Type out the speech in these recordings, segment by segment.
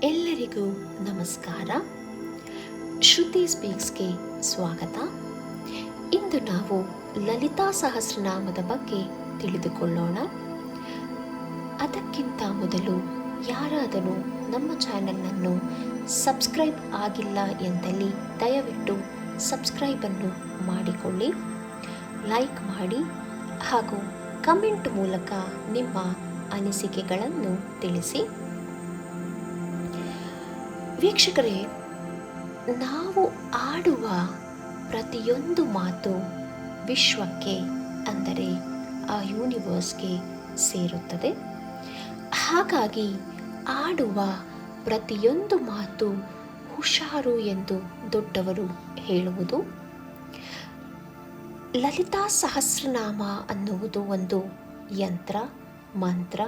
ಎಲ್ಲರಿಗೂ ನಮಸ್ಕಾರ. ಶ್ರುತಿ ಸ್ಪೀಕ್ಸ್ಗೆ ಸ್ವಾಗತ. ಇಂದು ನಾವು ಲಲಿತಾ ಸಹಸ್ರನಾಮದ ಬಗ್ಗೆ ತಿಳಿದುಕೊಳ್ಳೋಣ. ಅದಕ್ಕಿಂತ ಮೊದಲು ಯಾರಾದರೂ ನಮ್ಮ ಚಾನೆಲನ್ನು ಸಬ್ಸ್ಕ್ರೈಬ್ ಆಗಿಲ್ಲ ಎಂದಲ್ಲಿ ದಯವಿಟ್ಟು ಸಬ್ಸ್ಕ್ರೈಬನ್ನು ಮಾಡಿಕೊಳ್ಳಿ, ಲೈಕ್ ಮಾಡಿ ಹಾಗೂ ಕಮೆಂಟ್ ಮೂಲಕ ನಿಮ್ಮ ಅನಿಸಿಕೆಗಳನ್ನು ತಿಳಿಸಿ. ವೀಕ್ಷಕರೇ, ನಾವು ಆಡುವ ಪ್ರತಿಯೊಂದು ಮಾತು ವಿಶ್ವಕ್ಕೆ, ಅಂದರೆ ಆ ಯೂನಿವರ್ಸ್ಗೆ ಸೇರುತ್ತದೆ. ಹಾಗಾಗಿ ಆಡುವ ಪ್ರತಿಯೊಂದು ಮಾತು ಹುಷಾರು ಎಂದು ದೊಡ್ಡವರು ಹೇಳುವುದು. ಲಲಿತಾ ಸಹಸ್ರನಾಮ ಅನ್ನುವುದು ಒಂದು ಯಂತ್ರ, ಮಂತ್ರ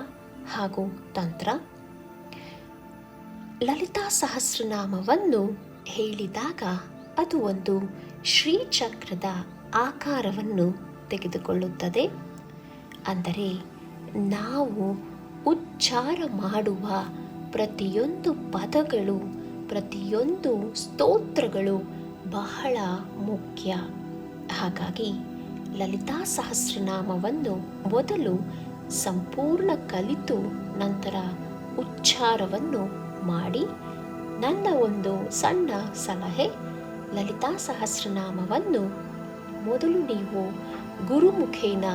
ಹಾಗೂ ತಂತ್ರ. ಲಲಿತಾ ಸಹಸ್ರನಾಮವನ್ನು ಹೇಳಿದಾಗ ಅದು ಒಂದು ಶ್ರೀಚಕ್ರದ ಆಕಾರವನ್ನು ತೆಗೆದುಕೊಳ್ಳುತ್ತದೆ. ಅಂದರೆ ನಾವು ಉಚ್ಚಾರ ಮಾಡುವ ಪ್ರತಿಯೊಂದು ಪದಗಳು, ಪ್ರತಿಯೊಂದು ಸ್ತೋತ್ರಗಳು ಬಹಳ ಮುಖ್ಯ. ಹಾಗಾಗಿ ಲಲಿತಾ ಸಹಸ್ರನಾಮವನ್ನು ಮೊದಲು ಸಂಪೂರ್ಣ ಕಲಿತು ನಂತರ ಉಚ್ಚಾರವನ್ನು ಮಾಡಿ. ನನ್ನ ಒಂದು ಸಣ್ಣ ಸಲಹೆ, ಲಲಿತಾ ಸಹಸ್ರನಾಮವನ್ನು ಮೊದಲು ನೀವು ಗುರುಮುಖೇನ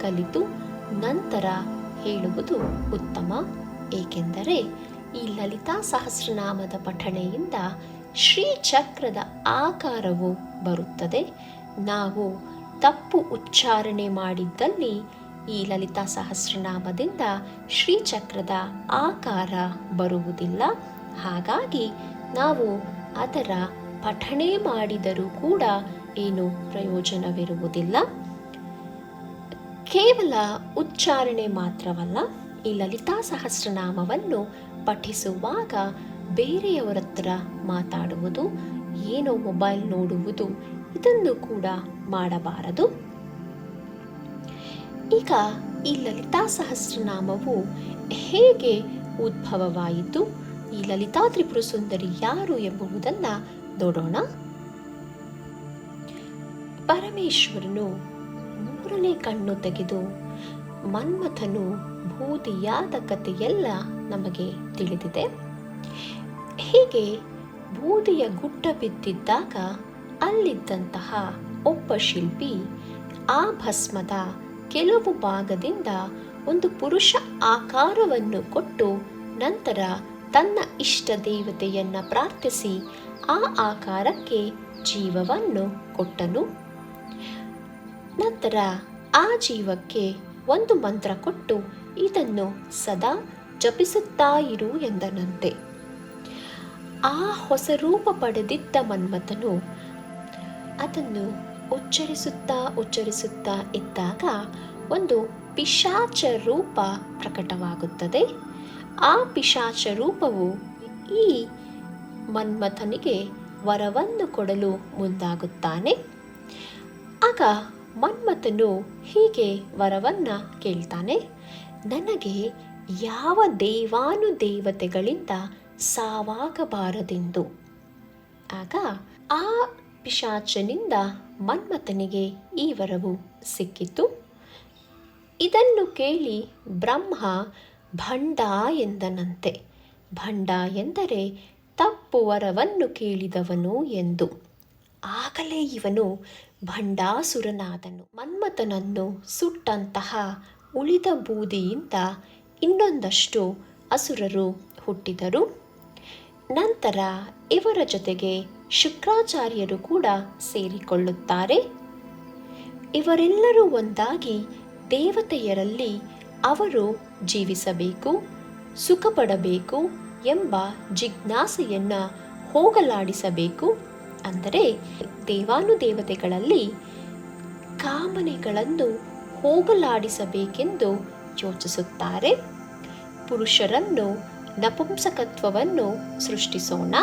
ಕಲಿತು ನಂತರ ಹೇಳುವುದು ಉತ್ತಮ. ಏಕೆಂದರೆ ಈ ಲಲಿತಾ ಸಹಸ್ರನಾಮದ ಪಠಣೆಯಿಂದ ಶ್ರೀಚಕ್ರದ ಆಕಾರವು ಬರುತ್ತದೆ. ನಾವು ತಪ್ಪು ಉಚ್ಚಾರಣೆ ಮಾಡಿದ್ದಲ್ಲಿ ಈ ಲಲಿತಾ ಸಹಸ್ರನಾಮದಿಂದ ಶ್ರೀಚಕ್ರದ ಆಕಾರ ಬರುವುದಿಲ್ಲ. ಹಾಗಾಗಿ ನಾವು ಅದರ ಪಠಣೆ ಮಾಡಿದರೂ ಕೂಡ ಏನು ಪ್ರಯೋಜನವಿರುವುದಿಲ್ಲ. ಕೇವಲ ಉಚ್ಚಾರಣೆ ಮಾತ್ರವಲ್ಲ, ಈ ಲಲಿತಾ ಸಹಸ್ರನಾಮವನ್ನು ಪಠಿಸುವಾಗ ಬೇರೆಯವರ ಹತ್ರ ಮಾತಾಡುವುದು, ಏನೋ ಮೊಬೈಲ್ ನೋಡುವುದು, ಇದನ್ನು ಕೂಡ ಮಾಡಬಾರದು. ಈಗ ಈ ಲಲಿತಾ ಸಹಸ್ರನಾಮವು ಹೇಗೆ ಉದ್ಭವವಾಯಿತು, ಈ ಲಲಿತಾ ತ್ರಿಪುರ ಸುಂದರಿ ಯಾರು ಎಂಬುದನ್ನು ನೋಡೋಣ. ಪರಮೇಶ್ವರನು ಮೂರನೇ ಕಣ್ಣು ತೆಗೆದು ಮನ್ಮಥನು ಬೂದಿಯಾದ ಕಥೆಯೆಲ್ಲ ನಮಗೆ ತಿಳಿದಿದೆ. ಹೀಗೆ ಬೂದಿಯ ಗುಡ್ಡ ಬಿದ್ದಿದ್ದಾಗ ಅಲ್ಲಿದ್ದಂತಹ ಒಬ್ಬ ಶಿಲ್ಪಿ ಆ ಭಸ್ಮದ ಕೆಲವು ಭಾಗದಿಂದ ಒಂದು ಪುರುಷ ಆಕಾರವನ್ನು ಕೊಟ್ಟು ನಂತರ ತನ್ನ ಇಷ್ಟ ದೇವತೆಯನ್ನ ಪ್ರಾರ್ಥಿಸಿ ಆ ಆಕಾರಕ್ಕೆ ಜೀವವನ್ನು ಕೊಟ್ಟನು. ನಂತರ ಆ ಜೀವಕ್ಕೆ ಒಂದು ಮಂತ್ರ ಕೊಟ್ಟು ಇದನ್ನು ಸದಾ ಜಪಿಸುತ್ತಾ ಇರು ಎಂದನಂತೆ. ಆ ಹೊಸ ರೂಪ ಪಡೆದಿದ್ದ ಮನ್ಮಥನು ಅದನ್ನು ಉಚ್ಚರಿಸುತ್ತಾ ಇದ್ದಾಗ ಒಂದು ಪಿಶಾಚ ರೂಪ ಪ್ರಕಟವಾಗುತ್ತದೆ. ಆ ಪಿಶಾಚ ರೂಪವು ಈ ಮನ್ಮಥನಿಗೆ ವರವನ್ನು ಕೊಡಲು ಮುಂದಾಗುತ್ತಾನೆ. ಆಗ ಮನ್ಮಥನು ಹೀಗೆ ವರವನ್ನು ಕೇಳ್ತಾನೆ, ನನಗೆ ಯಾವ ದೇವಾನುದೇವತೆಗಳಿಂದ ಸಾವಾಗಬಾರದೆಂದು. ಆಗ ಆ ಪಿಶಾಚನಿಂದ ಮನ್ಮಥನಿಗೆ ಈ ವರವು ಸಿಕ್ಕಿತು. ಇದನ್ನು ಕೇಳಿ ಬ್ರಹ್ಮ ಭಂಡ ಎಂದನಂತೆ. ಭಂಡ ಎಂದರೆ ತಪ್ಪು ವರವನ್ನು ಕೇಳಿದವನು ಎಂದು. ಆಗಲೇ ಇವನು ಭಂಡಾಸುರನಾದನು. ಮನ್ಮಥನನ್ನು ಸುಟ್ಟಂತಹ ಉಳಿದ ಬೂದಿಯಿಂದ ಇನ್ನೊಂದಷ್ಟು ಅಸುರರು ಹುಟ್ಟಿದರು. ನಂತರ ಇವರ ಜೊತೆಗೆ ಶುಕ್ರಾಚಾರ್ಯರು ಕೂಡ ಸೇರಿಕೊಳ್ಳುತ್ತಾರೆ. ಇವರೆಲ್ಲರೂ ಒಂದಾಗಿ ದೇವತೆಯರಲ್ಲಿ ಅವರು ಜೀವಿಸಬೇಕು, ಸುಖ ಪಡಬೇಕು ಎಂಬ ಜಿಜ್ಞಾಸೆಯನ್ನು ಹೋಗಲಾಡಿಸಬೇಕು. ಅಂದರೆ ದೇವಾನುದೇವತೆಗಳಲ್ಲಿ ಕಾಮನೆಗಳನ್ನು ಹೋಗಲಾಡಿಸಬೇಕೆಂದು ಯೋಚಿಸುತ್ತಾರೆ. ಪುರುಷರನ್ನು ನಪುಂಸಕತ್ವವನ್ನು ಸೃಷ್ಟಿಸೋಣ,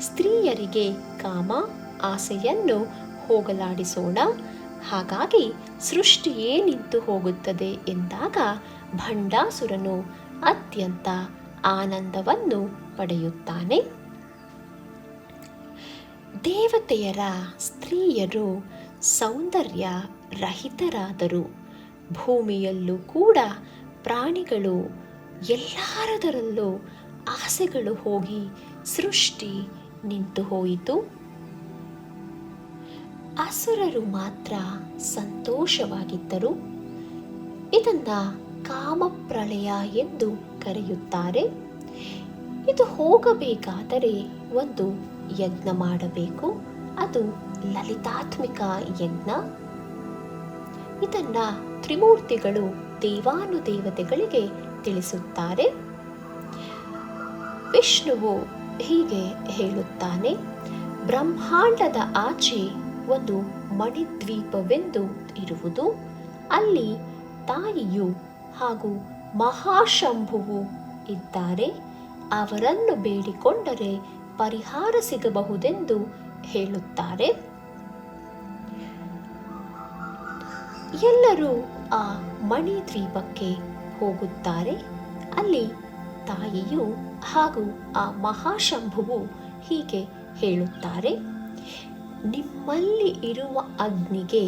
ಸ್ತ್ರೀಯರಿಗೆ ಕಾಮ ಆಸೆಯನ್ನು ಹೋಗಲಾಡಿಸೋಣ. ಹಾಗಾಗಿ ಸೃಷ್ಟಿಯೇ ನಿಂತು ಹೋಗುತ್ತದೆ ಎಂದಾಗ ಭಂಡಾಸುರನು ಅತ್ಯಂತ ಆನಂದವನ್ನು ಪಡೆಯುತ್ತಾನೆ. ದೇವತೆಯರ ಸ್ತ್ರೀಯರು ಸೌಂದರ್ಯ ರಹಿತರಾದರು. ಭೂಮಿಯಲ್ಲೂ ಕೂಡ ಪ್ರಾಣಿಗಳು ಎಲ್ಲರದರಲ್ಲೂ ಆಸೆಗಳು ಹೋಗಿ ಸೃಷ್ಟಿ ನಿಂತು ಹೋಯಿತು. ಅಸುರರು ಮಾತ್ರ ಸಂತೋಷವಾಗಿದ್ದರು. ಇದನ್ನ ಕಾಮಪ್ರಳಯ ಎಂದು ಕರೆಯುತ್ತಾರೆ. ಇದು ಹೋಗಬೇಕಾದರೆ ಒಂದು ಯಜ್ಞ ಮಾಡಬೇಕು. ಅದು ಲಲಿತಾತ್ಮಿಕ ಯಜ್ಞ. ಇದನ್ನ ತ್ರಿಮೂರ್ತಿಗಳು ದೇವಾನುದೇವತೆಗಳಿಗೆ ತಿಳಿಸುತ್ತಾರೆ. ವಿಷ್ಣುವು ಹೀಗೆ ಹೇಳುತ್ತಾನೆ, ಬ್ರಹ್ಮಾಂಡದ ಆಚೆ ಒಂದು ಮಣಿದ್ವೀಪವೆಂದು ಇರುವುದು. ಅಲ್ಲಿ ತಾಯಿಯು ಹಾಗೂ ಮಹಾಶಂಭುವು ಇದ್ದಾರೆ. ಅವರನ್ನು ಬೇಡಿಕೊಂಡರೆ ಪರಿಹಾರ ಸಿಗಬಹುದೆಂದು ಹೇಳುತ್ತಾರೆ. ಎಲ್ಲರೂ ಆ ಮಣಿದ್ವೀಪಕ್ಕೆ ಹೋಗುತ್ತಾರೆ. ಅಲ್ಲಿ ತಾಯಿಯು ಹಾಗೂ ಆ ಮಹಾಶಂಭುವು ಹೀಗೆ ಹೇಳುತ್ತಾರೆ, ನಿಮ್ಮಲ್ಲಿ ಇರುವ ಅಗ್ನಿಗೆ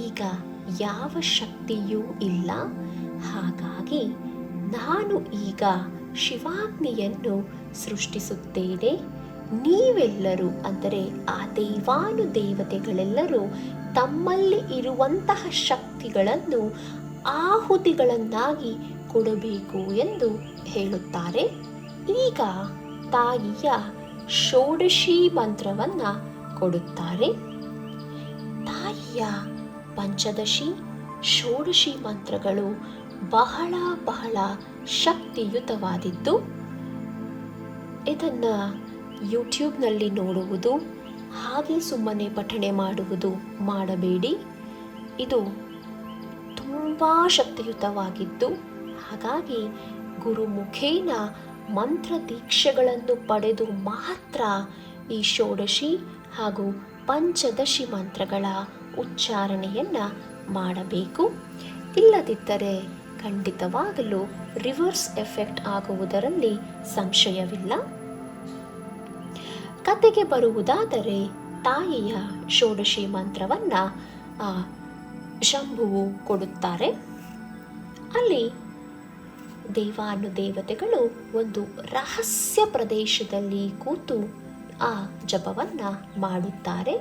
ಈಗ ಯಾವ ಶಕ್ತಿಯೂ ಇಲ್ಲ. ಹಾಗಾಗಿ ನಾನು ಈಗ ಶಿವಾಗ್ನಿಯನ್ನು ಸೃಷ್ಟಿಸುತ್ತೇನೆ. ನೀವೆಲ್ಲರೂ ಅಂದರೆ ಆ ದೇವಾನುದೇವತೆಗಳೆಲ್ಲರೂ ತಮ್ಮಲ್ಲಿ ಇರುವಂತಹ ಶಕ್ತಿಗಳನ್ನು ಆಹುತಿಗಳನ್ನಾಗಿ ಕೊಡಬೇಕು ಎಂದು ಹೇಳುತ್ತಾರೆ. ಈಗ ತಾಯಿಯ ಷೋಡಶಿ ಮಂತ್ರವನ್ನ ಕೊಡುತ್ತಾರೆ. ತಾಯಿಯ ಪಂಚದಶಿ ಷೋಡಶಿ ಮಂತ್ರಗಳು ಬಹಳ ಬಹಳ ಶಕ್ತಿಯುತವಾದಿದ್ದು. ಇದನ್ನು ಯೂಟ್ಯೂಬ್ನಲ್ಲಿ ನೋಡುವುದು ಹಾಗೆ ಸುಮ್ಮನೆ ಪಠಣೆ ಮಾಡುವುದು ಮಾಡಬೇಡಿ. ಇದು ತುಂಬ ಶಕ್ತಿಯುತವಾಗಿದ್ದು, ಹಾಗಾಗಿ ಗುರುಮುಖೇನ ಮಂತ್ರ ದೀಕ್ಷೆಗಳನ್ನು ಪಡೆದು ಮಾತ್ರ ಈ ಷೋಡಶಿ ಹಾಗೂ ಪಂಚದಶಿ ಮಂತ್ರಗಳ ಉಚ್ಚಾರಣೆಯನ್ನು ಮಾಡಬೇಕು. ಇಲ್ಲದಿದ್ದರೆ ಖಂಡಿತವಾಗಲೂ ರಿವರ್ಸ್ ಎಫೆಕ್ಟ್ ಆಗುವುದರಲ್ಲಿ ಸಂಶಯವಿಲ್ಲ. ಕತೆಗೆ ಬರುವುದಾದರೆ ತಾಯಿಯ ಷೋಡಶಿ ಮಂತ್ರವನ್ನು ಶಂಭುವು ಕೊಡುತ್ತಾರೆ. ಅಲ್ಲಿ ದೇವಾನುದೇವತೆಗಳು ಒಂದು ರಹಸ್ಯ ಪ್ರದೇಶದಲ್ಲಿ ಕೂತು ಆ ಜಪವನ್ನು ಮಾಡುತ್ತಾರೆ.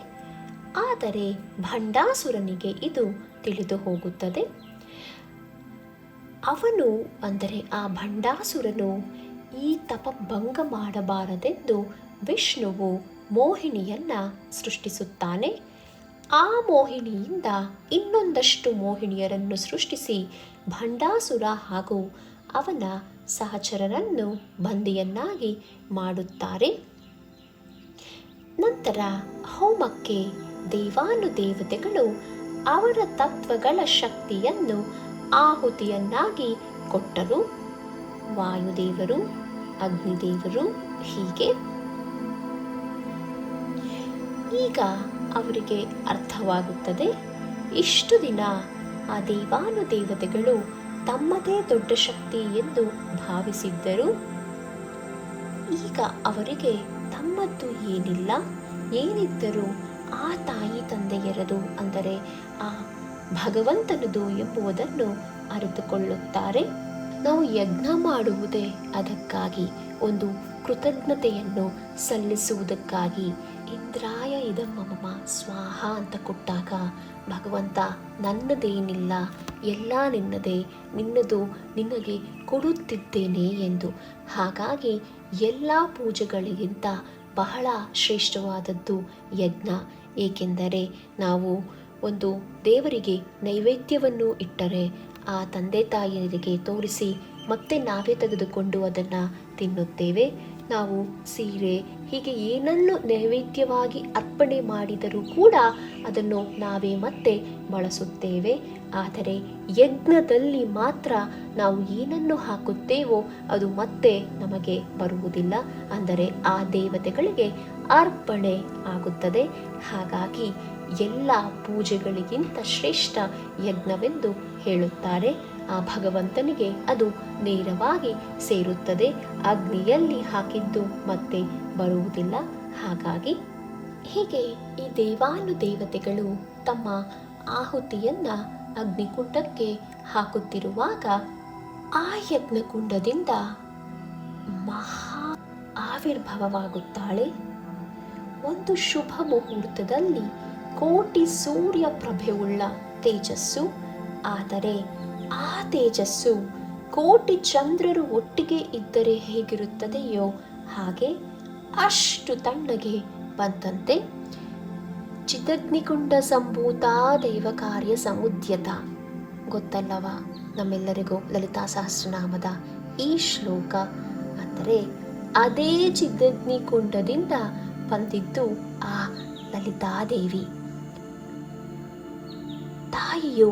ಆದರೆ ಭಂಡಾಸುರನಿಗೆ ಇದು ತಿಳಿದು ಹೋಗುತ್ತದೆ. ಅವನು ಅಂದರೆ ಆ ಭಂಡಾಸುರನು ಈ ತಪಭಂಗ ಮಾಡಬಾರದೆಂದು ವಿಷ್ಣುವು ಮೋಹಿನಿಯನ್ನ ಸೃಷ್ಟಿಸುತ್ತಾನೆ. ಆ ಮೋಹಿನಿಯಿಂದ ಇನ್ನೊಂದಷ್ಟು ಮೋಹಿನಿಯರನ್ನು ಸೃಷ್ಟಿಸಿ ಭಂಡಾಸುರ ಹಾಗೂ ಅವನ ಸಹಚರರನ್ನು ಬಂದಿಯನ್ನಾಗಿ ಮಾಡುತ್ತಾರೆ. ನಂತರ ಹೋಮಕ್ಕೆ ದೇವಾನುದೇವತೆಗಳು ಅವರ ತತ್ವಗಳ ಶಕ್ತಿಯನ್ನು ಆಹುತಿಯನ್ನಾಗಿ ಕೊಟ್ಟರು. ವಾಯುದೇವರು, ಅಗ್ನಿದೇವರು, ಹೀಗೆ. ಈಗ ಅವರಿಗೆ ಅರ್ಥವಾಗುತ್ತದೆ, ಇಷ್ಟು ದಿನ ಆ ದೇವಾನುದೇವತೆಗಳು ತಮ್ಮದೇ ದೊಡ್ಡ ಶಕ್ತಿ ಎಂದು ಭಾವಿಸಿದ್ದರು. ಈಗ ಅವರಿಗೆ ತಮ್ಮದ್ದು ಏನಿಲ್ಲ, ಏನಿದ್ದರೂ ಆ ತಾಯಿ ತಂದೆಯರದು ಅಂದರೆ ಆ ಭಗವಂತನದು ಎಂಬುದನ್ನು ಅರಿತುಕೊಳ್ಳುತ್ತಾರೆ. ನಾವು ಯಜ್ಞ ಮಾಡುವುದೇ ಅದಕ್ಕಾಗಿ, ಒಂದು ಕೃತಜ್ಞತೆಯನ್ನು ಸಲ್ಲಿಸುವುದಕ್ಕಾಗಿ. ಇಂದ್ರಾಯ ಇದಂ ಮಮ ಸ್ವಾಹ ಅಂತ ಕೊಟ್ಟಾಗ ಭಗವಂತ ನನ್ನದೇನಿಲ್ಲ, ಎಲ್ಲ ನಿನ್ನದೇ, ನಿನ್ನದು ನಿನಗೆ ಕೊಡುತ್ತಿದ್ದೇನೆ ಎಂದು. ಹಾಗಾಗಿ ಎಲ್ಲ ಪೂಜೆಗಳಿಗಿಂತ ಬಹಳ ಶ್ರೇಷ್ಠವಾದದ್ದು ಯಜ್ಞ. ಏಕೆಂದರೆ ನಾವು ಒಂದು ದೇವರಿಗೆ ನೈವೇದ್ಯವನ್ನು ಇಟ್ಟರೆ ಆ ತಂದೆ ತಾಯಿಯರಿಗೆ ತೋರಿಸಿ ಮತ್ತೆ ನಾವೇ ತೆಗೆದುಕೊಂಡು ಅದನ್ನು ತಿನ್ನುತ್ತೇವೆ. ನಾವು ಸೀರೆ ಹೀಗೆ ಏನನ್ನು ನೈವೇದ್ಯವಾಗಿ ಅರ್ಪಣೆ ಮಾಡಿದರೂ ಕೂಡ ಅದನ್ನು ನಾವೇ ಮತ್ತೆ ಬಳಸುತ್ತೇವೆ. ಆದರೆ ಯಜ್ಞದಲ್ಲಿ ಮಾತ್ರ ನಾವು ಏನನ್ನು ಹಾಕುತ್ತೇವೋ ಅದು ಮತ್ತೆ ನಮಗೆ ಬರುವುದಿಲ್ಲ, ಅಂದರೆ ಆ ದೇವತೆಗಳಿಗೆ ಅರ್ಪಣೆ ಆಗುತ್ತದೆ. ಹಾಗಾಗಿ ಎಲ್ಲ ಪೂಜೆಗಳಿಗಿಂತ ಶ್ರೇಷ್ಠ ಯಜ್ಞವೆಂದು ಹೇಳುತ್ತಾರೆ. ಆ ಭಗವಂತನಿಗೆ ಅದು ನೇರವಾಗಿ ಸೇರುತ್ತದೆ. ಅಗ್ನಿಯಲ್ಲಿ ಹಾಕಿದ್ದು ಮತ್ತೆ ಬರುವುದಿಲ್ಲ. ಹಾಗಾಗಿ ಹೀಗೆ ಈ ದೇವಾನುದೇವತೆಗಳು ತಮ್ಮ ಆಹುತಿಯನ್ನ ಅಗ್ನಿಕುಂಡಕ್ಕೆ ಹಾಕುತ್ತಿರುವಾಗ ಆ ಯಜ್ಞಕುಂಡದಿಂದ ಮಹಾ ಆವಿರ್ಭಾವವಾಗುತ್ತಾಳೆ. ಒಂದು ಶುಭ ಮುಹೂರ್ತದಲ್ಲಿ ಕೋಟಿ ಸೂರ್ಯ ಪ್ರಭೆಯುಳ್ಳ ತೇಜಸ್ಸು. ಆದರೆ ಆ ತೇಜಸ್ಸು ಕೋಟಿ ಚಂದ್ರರು ಒಟ್ಟಿಗೆ ಇದ್ದರೆ ಹೇಗಿರುತ್ತದೆಯೋ ಹಾಗೆ ಅಷ್ಟು ತಣ್ಣಗೆ ಬಂದಂತೆ. ಚಿದಗ್ನಿಕುಂಡ ಸಂಭೂತ ದೈವ ಕಾರ್ಯ ಸಮುದ್ಯತ, ಗೊತ್ತಲ್ಲವ ನಮ್ಮೆಲ್ಲರಿಗೂ ಲಲಿತಾ ಸಹಸ್ರನಾಮದ ಈ ಶ್ಲೋಕ. ಅಂದರೆ ಅದೇ ಚಿದಗ್ನಿಕುಂಡದಿಂದ ಬಂದಿದ್ದು ಆ ಲಲಿತಾದೇವಿ. ತಾಯಿಯು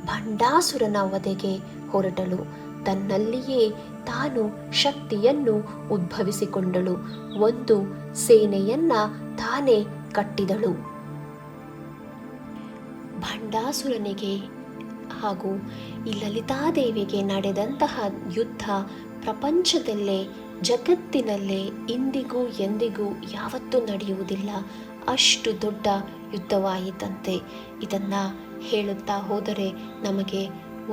ಭಂಡಾಸುರನ ವಧೆಗೆ ಹೊರಟಳು. ತನ್ನಲ್ಲಿಯೇ ತಾನು ಶಕ್ತಿಯನ್ನು ಉದ್ಭವಿಸಿಕೊಂಡಳು. ಒಂದು ಸೇನೆಯನ್ನ ತಾನೇ ಕಟ್ಟಿದಳು. ಭಂಡಾಸುರನಿಗೆ ಹಾಗೂ ಈ ಲಲಿತಾದೇವಿಗೆ ನಡೆದಂತಹ ಯುದ್ಧ ಪ್ರಪಂಚದಲ್ಲೇ ಜಗತ್ತಿನಲ್ಲೇ ಇಂದಿಗೂ ಎಂದಿಗೂ ಯಾವತ್ತೂ ನಡೆಯುವುದಿಲ್ಲ. ಅಷ್ಟು ದೊಡ್ಡ ಯುದ್ಧವಾಯಿತಂತೆ. ಇದನ್ನು ಹೇಳುತ್ತಾ ಹೋದರೆ ನಮಗೆ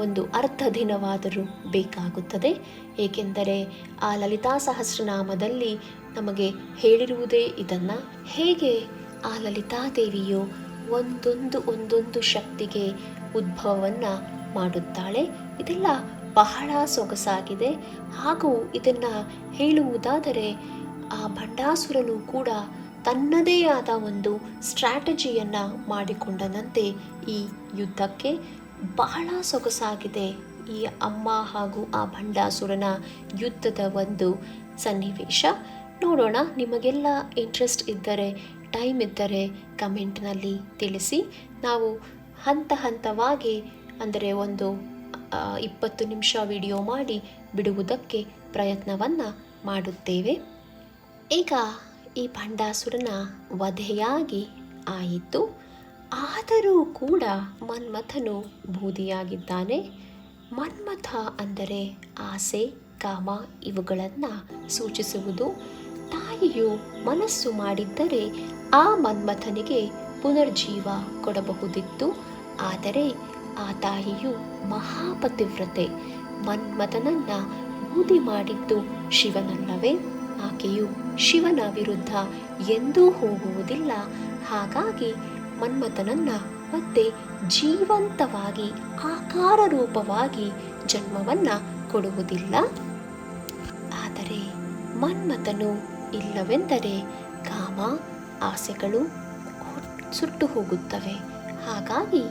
ಒಂದು ಅರ್ಧ ದಿನವಾದರೂ ಬೇಕಾಗುತ್ತದೆ. ಏಕೆಂದರೆ ಆ ಲಲಿತಾ ಸಹಸ್ರನಾಮದಲ್ಲಿ ನಮಗೆ ಹೇಳಿರುವುದೇ ಇದನ್ನು. ಹೇಗೆ ಆ ಲಲಿತಾದೇವಿಯು ಒಂದೊಂದು ಶಕ್ತಿಗೆ ಉದ್ಭವವನ್ನು ಮಾಡುತ್ತಾಳೆ. ಇದೆಲ್ಲ ಬಹಳ ಸೊಗಸಾಗಿದೆ. ಹಾಗೂ ಇದನ್ನು ಹೇಳುವುದಾದರೆ ಆ ಭಂಡಾಸುರನು ಕೂಡ ತನ್ನದೇ ಆದ ಒಂದು ಸ್ಟ್ರಾಟಜಿಯನ್ನು ಮಾಡಿಕೊಂಡನಂತೆ ಈ ಯುದ್ಧಕ್ಕೆ. ಬಹಳ ಸೊಗಸಾಗಿದೆ ಈ ಅಮ್ಮ ಹಾಗೂ ಆ ಭಂಡಾಸುರನ ಯುದ್ಧದ ಒಂದು ಸನ್ನಿವೇಶ. ನೋಡೋಣ. ನಿಮಗೆಲ್ಲ ಇಂಟ್ರೆಸ್ಟ್ ಇದ್ದರೆ, ಟೈಮ್ ಇದ್ದರೆ ಕಮೆಂಟ್ನಲ್ಲಿ ತಿಳಿಸಿ. ನಾವು ಹಂತ ಹಂತವಾಗಿ, ಅಂದರೆ ಒಂದು 20 ನಿಮಿಷ ವಿಡಿಯೋ ಮಾಡಿ ಬಿಡುವುದಕ್ಕೆ ಪ್ರಯತ್ನವನ್ನು ಮಾಡುತ್ತೇವೆ. ಈಗ ಈ ಭಂಡಾಸುರನ ವಧೆಯಾಗಿ ಆಯಿತು. ಆದರೂ ಕೂಡ ಮನ್ಮಥನು ಬೂದಿಯಾಗಿದ್ದಾನೆ. ಮನ್ಮಥ ಅಂದರೆ ಆಸೆ, ಕಾಮ ಇವುಗಳನ್ನು ಸೂಚಿಸುವುದು. ತಾಯಿಯು ಮನಸ್ಸು ಮಾಡಿದ್ದರೆ ಆ ಮನ್ಮಥನಿಗೆ ಪುನರ್ಜೀವ ಕೊಡಬಹುದಿತ್ತು. ಆದರೆ ಆ ತಾಯಿಯು ಮಹಾಪತಿವ್ರತೆ. ಮನ್ಮಥನನ್ನ ಬೂದಿ ಮಾಡಿದ್ದು ಶಿವನಲ್ಲವೇ? ಆಕೆಯು ಶಿವನ ವಿರುದ್ಧ ಎಂದೂ ಹೋಗುವುದಿಲ್ಲ. ಹಾಗಾಗಿ ಮನ್ಮಥನನ್ನ ಮತ್ತೆ ಜೀವಂತವಾಗಿ ಆಕಾರ ರೂಪವಾಗಿ ಜನ್ಮವನ್ನು ಕೊಡುವುದಿಲ್ಲ. ಆದರೆ ಮನ್ಮಥನು ಇಲ್ಲವೆಂದರೆ ಕಾಮ ಆಸೆಗಳು ಸುಟ್ಟು ಹೋಗುತ್ತವೆ. ಹಾಗಾಗಿ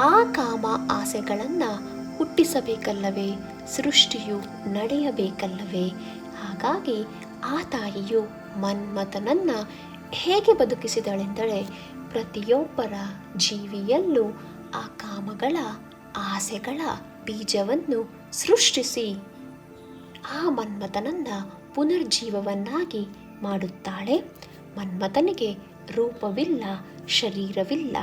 ಆ ಕಾಮ ಆಸೆಗಳನ್ನು ಹುಟ್ಟಿಸಬೇಕಲ್ಲವೇ? ಸೃಷ್ಟಿಯು ನಡೆಯಬೇಕಲ್ಲವೇ? ಹಾಗಾಗಿ ಆ ತಾಯಿಯು ಮನ್ಮಥನನ್ನು ಹೇಗೆ ಬದುಕಿಸಿದಳೆಂದರೆ, ಪ್ರತಿಯೊಬ್ಬರ ಜೀವಿಯಲ್ಲೂ ಆ ಕಾಮಗಳ ಆಸೆಗಳ ಬೀಜವನ್ನು ಸೃಷ್ಟಿಸಿ ಆ ಮನ್ಮಥನನ್ನು ಪುನರ್ಜೀವವನ್ನಾಗಿ ಮಾಡುತ್ತಾಳೆ. ಮನ್ಮಥನಿಗೆ ರೂಪವಿಲ್ಲ, ಶರೀರವಿಲ್ಲ.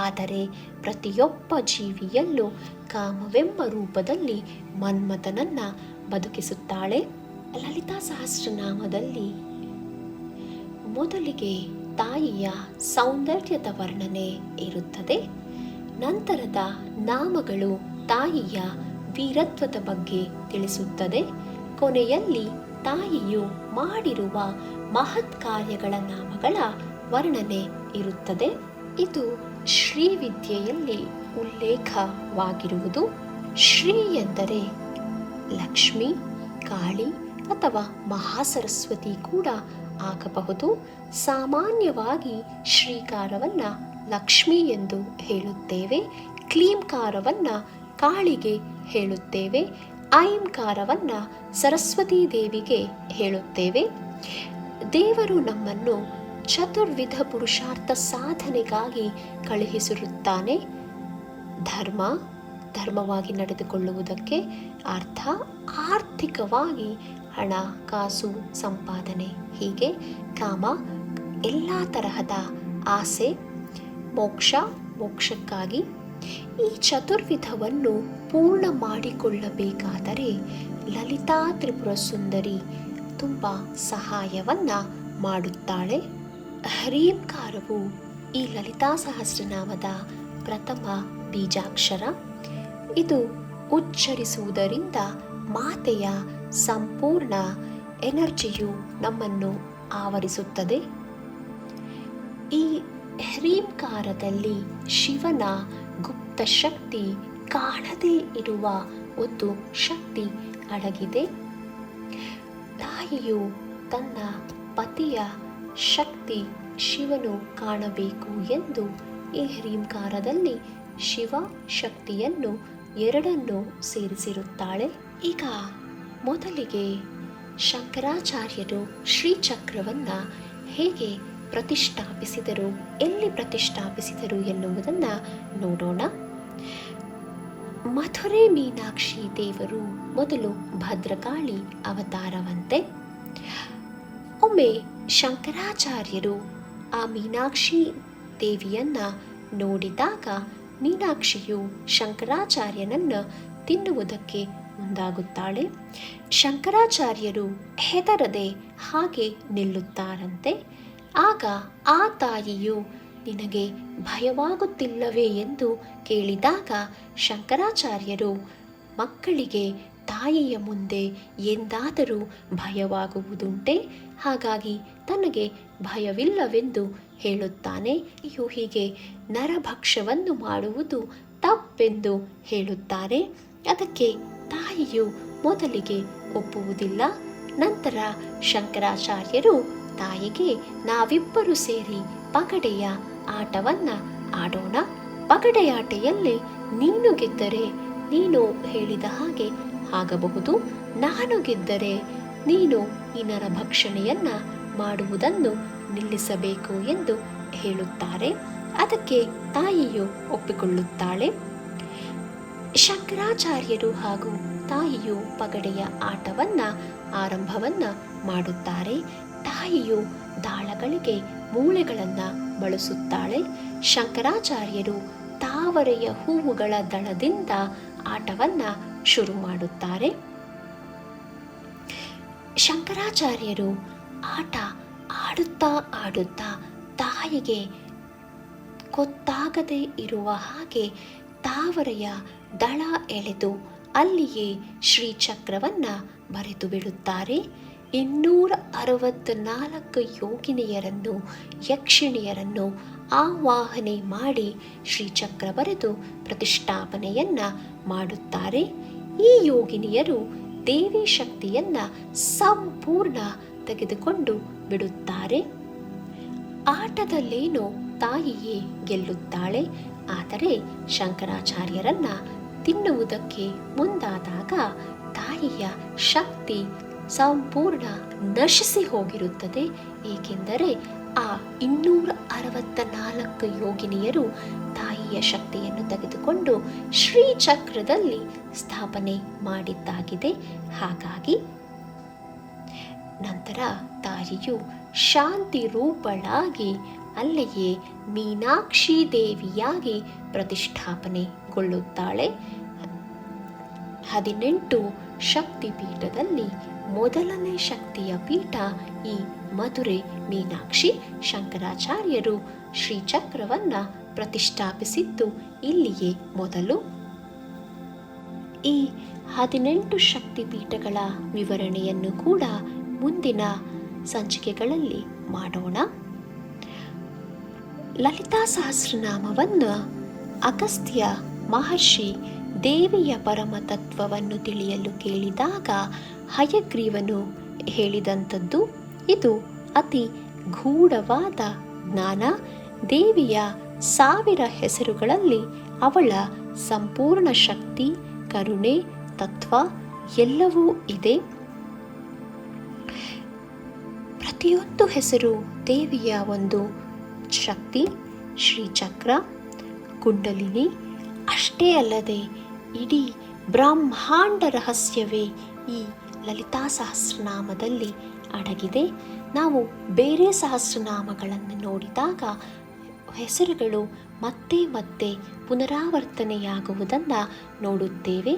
ಆದರೆ ಪ್ರತಿಯೊಬ್ಬ ಜೀವಿಯಲ್ಲೂ ಕಾಮವೆಂಬ ರೂಪದಲ್ಲಿ ಮನ್ಮಥನನ್ನು ಬದುಕಿಸುತ್ತಾಳೆ. ಲಲಿತಾ ಸಹಸ್ರನಾಮದಲ್ಲಿ ಮೊದಲಿಗೆ ತಾಯಿಯ ಸೌಂದರ್ಯದ ವರ್ಣನೆ ಇರುತ್ತದೆ. ನಂತರದ ನಾಮಗಳು ತಾಯಿಯ ವೀರತ್ವದ ಬಗ್ಗೆ ತಿಳಿಸುತ್ತದೆ. ಕೊನೆಯಲ್ಲಿ ತಾಯಿಯು ಮಾಡಿರುವ ಮಹತ್ ಕಾರ್ಯಗಳ ನಾಮಗಳ ವರ್ಣನೆ ಇರುತ್ತದೆ. ಇದು ಶ್ರೀವಿದ್ಯೆಯಲ್ಲಿ ಉಲ್ಲೇಖವಾಗಿರುವುದು. ಶ್ರೀ ಎಂದರೆ ಲಕ್ಷ್ಮಿ, ಕಾಳಿ ಅಥವಾ ಮಹಾಸರಸ್ವತಿ ಕೂಡ ಆಗಬಹುದು. ಸಾಮಾನ್ಯವಾಗಿ ಶ್ರೀಕಾರವನ್ನು ಲಕ್ಷ್ಮಿ ಎಂದು ಹೇಳುತ್ತೇವೆ. ಕ್ಲೀಂಕಾರವನ್ನು ಕಾಳಿಗೆ ಹೇಳುತ್ತೇವೆ. ಐಂಕಾರವನ್ನು ಸರಸ್ವತೀ ದೇವಿಗೆ ಹೇಳುತ್ತೇವೆ. ದೇವರು ನಮ್ಮನ್ನು ಚತುರ್ವಿಧ ಪುರುಷಾರ್ಥ ಸಾಧನೆಗಾಗಿ ಕಳುಹಿಸಿರುತ್ತಾನೆ. ಧರ್ಮವಾಗಿ ನಡೆದುಕೊಳ್ಳುವುದಕ್ಕೆ, ಆರ್ಥಿಕವಾಗಿ ಹಣ ಕಾಸು ಸಂಪಾದನೆ, ಹೀಗೆ ಕಾಮ ಎಲ್ಲ ತರಹದ ಆಸೆ, ಮೋಕ್ಷಕ್ಕಾಗಿ. ಈ ಚತುರ್ವಿಧವನ್ನು ಪೂರ್ಣ ಮಾಡಿಕೊಳ್ಳಬೇಕಾದರೆ ಲಲಿತಾ ತ್ರಿಪುರ ಸುಂದರಿ ತುಂಬ ಸಹಾಯವನ್ನ ಮಾಡುತ್ತಾಳೆ. ಹ್ರೀಂಕಾರವು ಈ ಲಲಿತಾ ಸಹಸ್ರನಾಮದ ಪ್ರಥಮ ಬೀಜಾಕ್ಷರ. ಇದು ಉಚ್ಚರಿಸುವುದರಿಂದ ಮಾತೆಯ ಸಂಪೂರ್ಣ ಎನರ್ಜಿಯು ನಮ್ಮನ್ನು ಆವರಿಸುತ್ತದೆ. ಈ ಹ್ರೀಂಕಾರದಲ್ಲಿ ಶಿವನ ಗುಪ್ತ ಶಕ್ತಿ, ಕಾಣದೇ ಇರುವ ಒಂದು ಶಕ್ತಿ ಅಡಗಿದೆ. ತಾಯಿಯು ತನ್ನ ಪತಿಯ ಶಕ್ತಿ ಶಿವನು ಕಾಣಬೇಕು ಎಂದು ಈ ಹ್ರೀಂಕಾರದಲ್ಲಿ ಶಿವ ಶಕ್ತಿಯನ್ನು ಎರಡನ್ನು ಸೇರಿಸಿರುತ್ತಾಳೆ. ಈಗ ಮೊದಲಿಗೆ ಶಂಕರಾಚಾರ್ಯರು ಶ್ರೀಚಕ್ರವನ್ನು ಹೇಗೆ ಪ್ರತಿಷ್ಠಾಪಿಸಿದರು, ಎಲ್ಲಿ ಪ್ರತಿಷ್ಠಾಪಿಸಿದರು ಎನ್ನುವುದನ್ನು ನೋಡೋಣ. ಮಧುರೆ ಮೀನಾಕ್ಷಿ ದೇವರು ಮೊದಲು ಭದ್ರಕಾಳಿ ಅವತಾರವಂತೆ. ಒಮ್ಮೆ ಶಂಕರಾಚಾರ್ಯರು ಆ ಮೀನಾಕ್ಷಿ ದೇವಿಯನ್ನ ನೋಡಿದಾಗ ಮೀನಾಕ್ಷಿಯು ಶಂಕರಾಚಾರ್ಯನನ್ನು ತಿನ್ನುವುದಕ್ಕೆ ಮುಂದಾಗುತ್ತಾಳೆ. ಶಂಕರಾಚಾರ್ಯರು ಹೆದರದೆ ಹಾಗೆ ನಿಲ್ಲುತ್ತಾರಂತೆ. ಆಗ ಆ ತಾಯಿಯು ನಿನಗೆ ಭಯವಾಗುತ್ತಿಲ್ಲವೇ ಎಂದು ಕೇಳಿದಾಗ ಶಂಕರಾಚಾರ್ಯರು ಮಕ್ಕಳಿಗೆ ತಾಯಿಯ ಮುಂದೆ ಎಂದಾದರೂ ಭಯವಾಗುವುದುಂಟೆ, ಹಾಗಾಗಿ ತನಗೆ ಭಯವಿಲ್ಲವೆಂದು ಹೇಳುತ್ತಾನೆ. ಇವು ಹೀಗೆ ನರಭಕ್ಷವನ್ನು ಮಾಡುವುದು ತಪ್ಪೆಂದು ಹೇಳುತ್ತಾರೆ. ಅದಕ್ಕೆ ತಾಯಿಯು ಮೊದಲಿಗೆ ಒಪ್ಪುವುದಿಲ್ಲ. ನಂತರ ಶಂಕರಾಚಾರ್ಯರು ತಾಯಿಗೆ ನಾವಿಬ್ಬರು ಸೇರಿ ಪಗಡೆಯ ಆಟವನ್ನು ಆಡೋಣ. ಪಗಡೆಯಾಟೆಯಲ್ಲಿ ನೀನು ಗೆದ್ದರೆ ನೀನು ಹೇಳಿದ ಹಾಗೆ ಆಗಬಹುದು, ನಾನು ಗೆದ್ದರೆ ನೀನು ಈ ನರಭಕ್ಷಣೆಯನ್ನು ಮಾಡುವುದನ್ನು ನಿಲ್ಲಿಸಬೇಕು ಎಂದು ಹೇಳುತ್ತಾರೆ. ಅದಕ್ಕೆ ತಾಯಿಯು ಒಪ್ಪಿಕೊಳ್ಳುತ್ತಾಳೆ. ಶಂಕರಾಚಾರ್ಯರು ಹಾಗೂ ತಾಯಿಯು ಪಗಡೆಯ ಆರಂಭವನ್ನ ಮಾಡುತ್ತಾರೆ. ತಾಯಿಯು ದಾಳಗಳಿಗೆ ಮೂಳೆಗಳನ್ನು ಬಳಸುತ್ತಾಳೆ. ಶಂಕರಾಚಾರ್ಯರು ತಾವರೆಯ ಹೂವುಗಳ ದಳದಿಂದ ಆಟವನ್ನ ಶುರು ಮಾಡುತ್ತಾರೆ. ಶಂಕರಾಚಾರ್ಯರು ಆಟ ಆಡುತ್ತಾ ಆಡುತ್ತಾ ತಾಯಿಗೆ ಗೊತ್ತಾಗದೇ ಇರುವ ಹಾಗೆ ತಾವರೆಯ ದಳ ಎಳೆದು ಅಲ್ಲಿಯೇ ಶ್ರೀಚಕ್ರವನ್ನು ಬರೆದು ಬಿಡುತ್ತಾರೆ. 264 ಯೋಗಿನಿಯರನ್ನು, ಯಕ್ಷಿಣಿಯರನ್ನು ಆವಾಹನೆ ಮಾಡಿ ಶ್ರೀಚಕ್ರ ಬರೆದು ಪ್ರತಿಷ್ಠಾಪನೆಯನ್ನ ಮಾಡುತ್ತಾರೆ. ಈ ಯೋಗಿನಿಯರು ದೇವಿ ಶಕ್ತಿಯನ್ನ ಸಂಪೂರ್ಣ ತೆಗೆದುಕೊಂಡು ಬಿಡುತ್ತಾರೆ. ಆಟದಲ್ಲೇನೋ ತಾಯಿಯೇ ಗೆಲ್ಲುತ್ತಾಳೆ. ಆದರೆ ಶಂಕರಾಚಾರ್ಯರನ್ನ ತಿನ್ನುವುದಕ್ಕೆ ಮುಂದಾದಾಗ ತಾಯಿಯ ಶಕ್ತಿ ಸಂಪೂರ್ಣ ನಶಿಸಿ ಹೋಗಿರುತ್ತದೆ. ಏಕೆಂದರೆ ಆ 264 ಯೋಗಿನಿಯರು ತಾಯಿಯ ಶಕ್ತಿಯನ್ನು ತೆಗೆದುಕೊಂಡು ಶ್ರೀಚಕ್ರದಲ್ಲಿ ಸ್ಥಾಪನೆ ಮಾಡಿದ್ದಾಗಿದೆ. ಹಾಗಾಗಿ ನಂತರ ತಾಯಿಯು ಶಾಂತಿ ರೂಪಳಾಗಿ ಅಲ್ಲಿಯೇ ಮೀನಾಕ್ಷಿ ದೇವಿಯಾಗಿ ಪ್ರತಿಷ್ಠಾಪನೆಗೊಳ್ಳುತ್ತಾಳೆ. 18 ಶಕ್ತಿ ಪೀಠದಲ್ಲಿ ಮೊದಲನೇ ಶಕ್ತಿಯ ಪೀಠ ಈ ಮಧುರೆ ಮೀನಾಕ್ಷಿ. ಶಂಕರಾಚಾರ್ಯರು ಶ್ರೀಚಕ್ರವನ್ನ ಪ್ರತಿಷ್ಠಾಪಿಸಿದ್ದು ಇಲ್ಲಿಯೇ ಮೊದಲು. ಈ 18 ಶಕ್ತಿ ಪೀಠಗಳ ವಿವರಣೆಯನ್ನು ಕೂಡ ಮುಂದಿನ ಸಂಚಿಕೆಗಳಲ್ಲಿ ಮಾಡೋಣ. ಲಲಿತಾ ಸಹಸ್ರನಾಮವನ್ನು ಅಗಸ್ತ್ಯ ಮಹರ್ಷಿ ದೇವಿಯ ಪರಮತತ್ವವನ್ನು ತಿಳಿಯಲು ಕೇಳಿದಾಗ ಹಯಗ್ರೀವನು ಹೇಳಿದಂಥದ್ದು ಇದು ಅತಿ ಗೂಢವಾದ ಜ್ಞಾನ. ದೇವಿಯ 1000 ಹೆಸರುಗಳಲ್ಲಿ ಅವಳ ಸಂಪೂರ್ಣ ಶಕ್ತಿ, ಕರುಣೆ, ತತ್ವ ಎಲ್ಲವೂ ಇದೆ. ಪ್ರತಿಯೊಂದು ಹೆಸರು ದೇವಿಯ ಒಂದು ಶಕ್ತಿ. ಶ್ರೀಚಕ್ರ, ಕುಂಡಲಿನಿ ಅಷ್ಟೇ ಅಲ್ಲದೆ ಇಡೀ ಬ್ರಹ್ಮಾಂಡ ರಹಸ್ಯವೇ ಈ ಲಲಿತಾ ಸಹಸ್ರನಾಮದಲ್ಲಿ ಅಡಗಿದೆ. ನಾವು ಬೇರೆ ಸಹಸ್ರನಾಮಗಳನ್ನು ನೋಡಿದಾಗ ಹೆಸರುಗಳು ಮತ್ತೆ ಮತ್ತೆ ಪುನರಾವರ್ತನೆಯಾಗುವುದನ್ನು ನೋಡುತ್ತೇವೆ.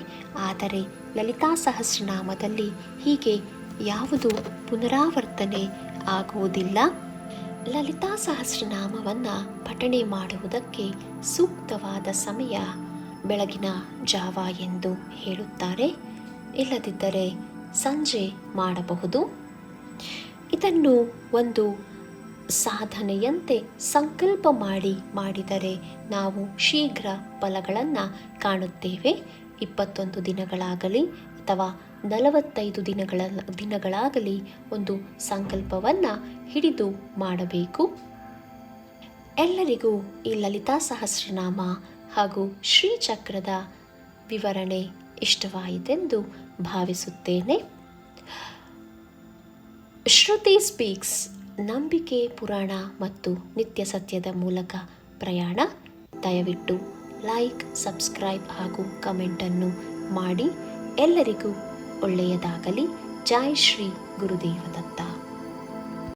ಆದರೆ ಲಲಿತಾ ಸಹಸ್ರನಾಮದಲ್ಲಿ ಹೀಗೆ ಯಾವುದು ಪುನರಾವರ್ತನೆ ಆಗುವುದಿಲ್ಲ. ಲಲಿತಾ ಸಹಸ್ರನಾಮವನ್ನು ಪಠಣೆ ಮಾಡುವುದಕ್ಕೆ ಸೂಕ್ತವಾದ ಸಮಯ ಬೆಳಗಿನ ಜಾವ ಎಂದು ಹೇಳುತ್ತಾರೆ. ಇಲ್ಲದಿದ್ದರೆ ಸಂಜೆ ಮಾಡಬಹುದು. ಇದನ್ನು ಒಂದು ಸಾಧನೆಯಂತೆ ಸಂಕಲ್ಪ ಮಾಡಿದರೆ ನಾವು ಶೀಘ್ರ ಫಲಗಳನ್ನು ಕಾಣುತ್ತೇವೆ. 21 ದಿನಗಳಾಗಲಿ ಅಥವಾ 45 ದಿನಗಳಾಗಲಿ ಒಂದು ಸಂಕಲ್ಪವನ್ನು ಹಿಡಿದು ಮಾಡಬೇಕು. ಎಲ್ಲರಿಗೂ ಈ ಲಲಿತಾ ಸಹಸ್ರನಾಮ ಹಾಗೂ ಶ್ರೀಚಕ್ರದ ವಿವರಣೆ ಇಷ್ಟವಾಯಿತೆಂದು ಭಾವಿಸುತ್ತೇನೆ. ಶ್ರುತಿ ಸ್ಪೀಕ್ಸ್ ನಂಬಿಕೆ, ಪುರಾಣ ಮತ್ತು ನಿತ್ಯ ಸತ್ಯದ ಮೂಲಕ ಪ್ರಯಾಣ. ದಯವಿಟ್ಟು ಲೈಕ್, ಸಬ್ಸ್ಕ್ರೈಬ್ ಹಾಗೂ ಕಮೆಂಟನ್ನು ಮಾಡಿ. ಎಲ್ಲರಿಗೂ ಒಳ್ಳೆಯದಾಗಲಿ. ಜೈ ಶ್ರೀ ಗುರುದೇವ ದತ್ತ.